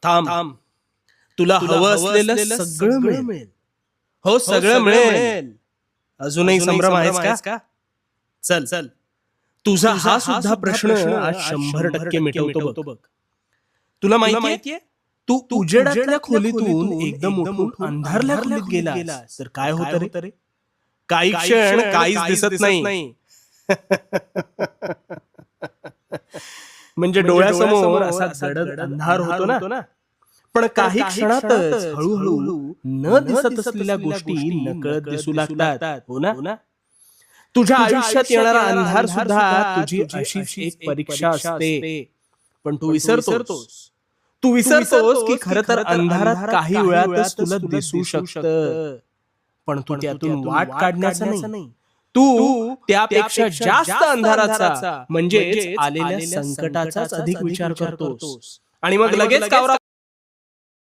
थांब थांब, तुला हवं असलेलं सगळं मिळेल. हो, सगळं मिळेल. अजूनही संभ्रम आहेस का? चल चल, तुझा हा सुद्धा प्रश्न आज 100% मिटवतो बघ. तुला माहितीये, तू उजेडातल्या खोलीतून एकदम उठून अंधारल्या खोलीत गेलास तर काय होतं रे? काही क्षण काहीच दिसत नाही. म्हणजे डोळ्यासमोर असा गडद अंधार होतो ना, पण काही क्षणातच हळूहळू न दिसत असलेल्या गोष्टी नकळत दिसू लागतात. हो ना? तुझ्या आयुष्यात येणारा अंधार सुद्धा तुझी अशीच एक परीक्षा असते. पण तू विसरतोस की खरं तर अंधारात काही वेळातच तुला दिसू शकतं. पण तू त्यातून वाट काढण्याचा नाही, तू त्यापेक्षा जास्त अंधाराचा म्हणजेच आलेल्या संकटाचाच अधिक विचार करतोस. आणि मग लगेच कावरा